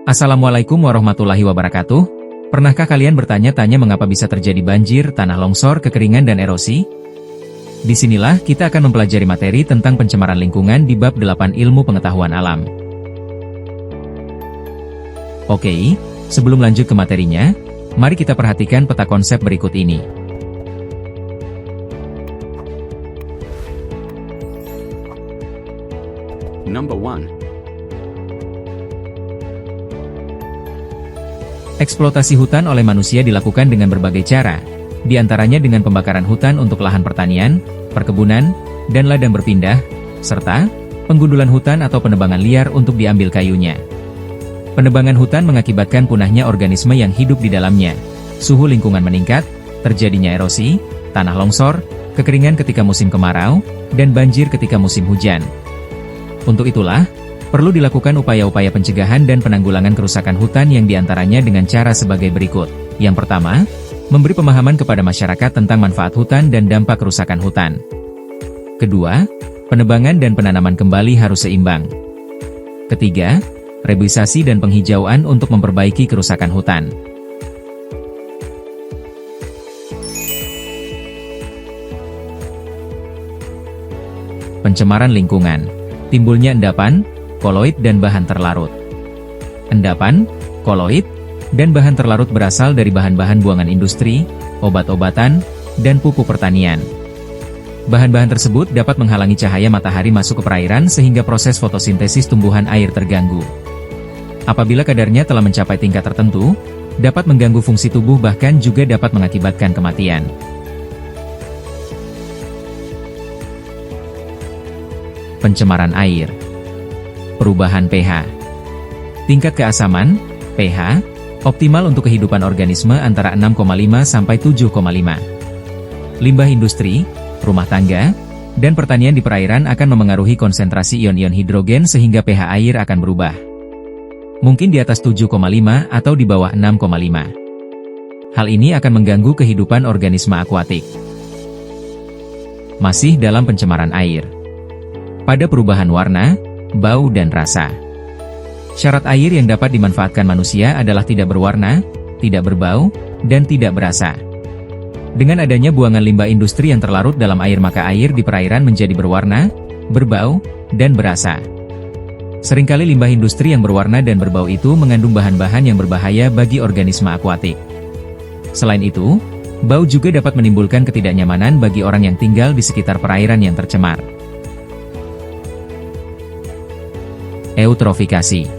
Assalamualaikum warahmatullahi wabarakatuh. Pernahkah kalian bertanya-tanya mengapa bisa terjadi banjir, tanah longsor, kekeringan, dan erosi? Disinilah kita akan mempelajari materi tentang pencemaran lingkungan di bab 8 ilmu pengetahuan alam. Oke, sebelum lanjut ke materinya, mari kita perhatikan peta konsep berikut ini. Number 1. Eksploitasi hutan oleh manusia dilakukan dengan berbagai cara, di antaranya dengan pembakaran hutan untuk lahan pertanian, perkebunan, dan ladang berpindah, serta penggundulan hutan atau penebangan liar untuk diambil kayunya. Penebangan hutan mengakibatkan punahnya organisme yang hidup di dalamnya, suhu lingkungan meningkat, terjadinya erosi, tanah longsor, kekeringan ketika musim kemarau, dan banjir ketika musim hujan. Untuk itulah, perlu dilakukan upaya-upaya pencegahan dan penanggulangan kerusakan hutan yang diantaranya dengan cara sebagai berikut. Yang pertama, memberi pemahaman kepada masyarakat tentang manfaat hutan dan dampak kerusakan hutan. Kedua, penebangan dan penanaman kembali harus seimbang. Ketiga, reboisasi dan penghijauan untuk memperbaiki kerusakan hutan. Pencemaran lingkungan. Timbulnya endapan, koloid dan bahan terlarut. Endapan, koloid, dan bahan terlarut berasal dari bahan-bahan buangan industri, obat-obatan, dan pupuk pertanian. Bahan-bahan tersebut dapat menghalangi cahaya matahari masuk ke perairan sehingga proses fotosintesis tumbuhan air terganggu. Apabila kadarnya telah mencapai tingkat tertentu, dapat mengganggu fungsi tubuh bahkan juga dapat mengakibatkan kematian. Pencemaran air. Perubahan pH. Tingkat keasaman, pH, optimal untuk kehidupan organisme antara 6,5 sampai 7,5. Limbah industri, rumah tangga, dan pertanian di perairan akan memengaruhi konsentrasi ion-ion hidrogen sehingga pH air akan berubah. Mungkin di atas 7,5 atau di bawah 6,5. Hal ini akan mengganggu kehidupan organisme akuatik. Masih dalam pencemaran air. Pada perubahan warna, bau dan rasa. Syarat air yang dapat dimanfaatkan manusia adalah tidak berwarna, tidak berbau, dan tidak berasa. Dengan adanya buangan limbah industri yang terlarut dalam air maka air di perairan menjadi berwarna, berbau, dan berasa. Seringkali limbah industri yang berwarna dan berbau itu mengandung bahan-bahan yang berbahaya bagi organisme akuatik. Selain itu, bau juga dapat menimbulkan ketidaknyamanan bagi orang yang tinggal di sekitar perairan yang tercemar. Eutrofikasi.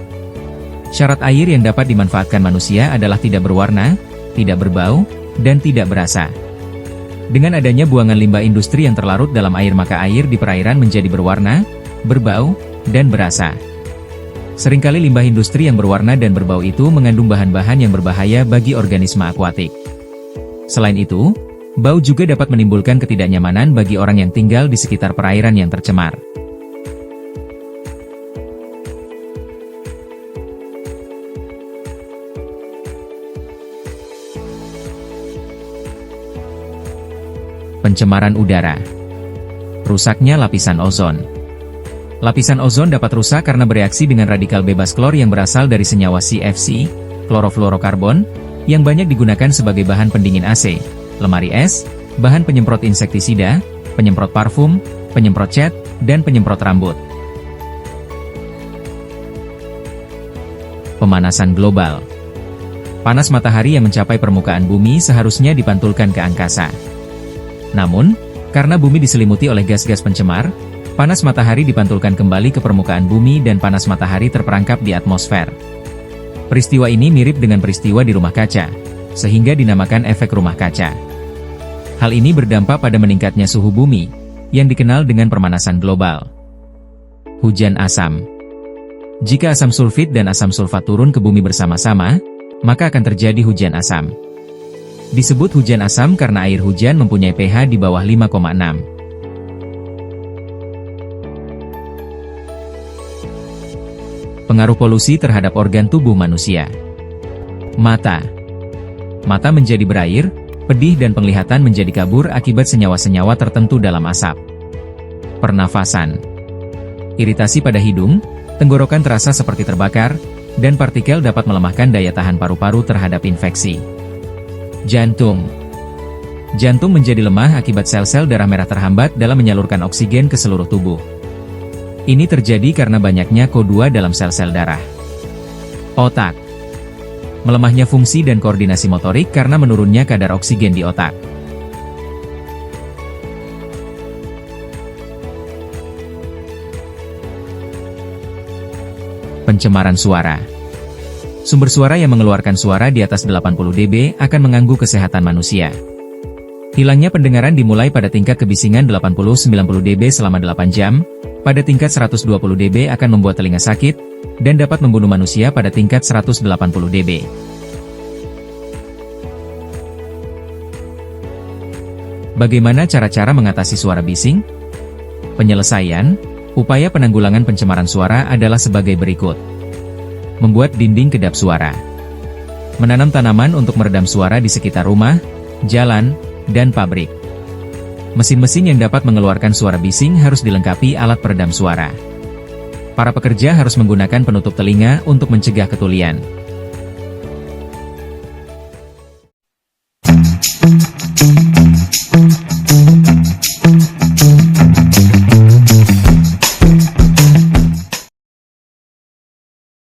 Syarat air yang dapat dimanfaatkan manusia adalah tidak berwarna, tidak berbau, dan tidak berasa. Dengan adanya buangan limbah industri yang terlarut dalam air maka air di perairan menjadi berwarna, berbau, dan berasa. Seringkali limbah industri yang berwarna dan berbau itu mengandung bahan-bahan yang berbahaya bagi organisme akuatik. Selain itu, bau juga dapat menimbulkan ketidaknyamanan bagi orang yang tinggal di sekitar perairan yang tercemar. Pencemaran udara. Rusaknya lapisan ozon. Lapisan ozon dapat rusak karena bereaksi dengan radikal bebas klor yang berasal dari senyawa CFC, klorofluorokarbon, yang banyak digunakan sebagai bahan pendingin AC, lemari es, bahan penyemprot insektisida, penyemprot parfum, penyemprot cat, dan penyemprot rambut. Pemanasan global. Panas matahari yang mencapai permukaan bumi seharusnya dipantulkan ke angkasa. Namun, karena bumi diselimuti oleh gas-gas pencemar, panas matahari dipantulkan kembali ke permukaan bumi dan panas matahari terperangkap di atmosfer. Peristiwa ini mirip dengan peristiwa di rumah kaca, sehingga dinamakan efek rumah kaca. Hal ini berdampak pada meningkatnya suhu bumi, yang dikenal dengan pemanasan global. Hujan asam. Jika asam sulfit dan asam sulfat turun ke bumi bersama-sama, maka akan terjadi hujan asam. Disebut hujan asam karena air hujan mempunyai pH di bawah 5,6. Pengaruh polusi terhadap organ tubuh manusia. Mata. Mata menjadi berair, pedih dan penglihatan menjadi kabur akibat senyawa-senyawa tertentu dalam asap. Pernafasan. Iritasi pada hidung, tenggorokan terasa seperti terbakar, dan partikel dapat melemahkan daya tahan paru-paru terhadap infeksi. Jantung. Jantung menjadi lemah akibat sel-sel darah merah terhambat dalam menyalurkan oksigen ke seluruh tubuh. Ini terjadi karena banyaknya Ko2 dalam sel-sel darah. Otak. Melemahnya fungsi dan koordinasi motorik karena menurunnya kadar oksigen di otak. Pencemaran suara. Sumber suara yang mengeluarkan suara di atas 80 dB akan mengganggu kesehatan manusia. Hilangnya pendengaran dimulai pada tingkat kebisingan 80-90 dB selama 8 jam, pada tingkat 120 dB akan membuat telinga sakit, dan dapat membunuh manusia pada tingkat 180 dB. Bagaimana cara-cara mengatasi suara bising? Penyelesaian, upaya penanggulangan pencemaran suara adalah sebagai berikut. Membuat dinding kedap suara. Menanam tanaman untuk meredam suara di sekitar rumah, jalan, dan pabrik. Mesin-mesin yang dapat mengeluarkan suara bising harus dilengkapi alat peredam suara. Para pekerja harus menggunakan penutup telinga untuk mencegah ketulian.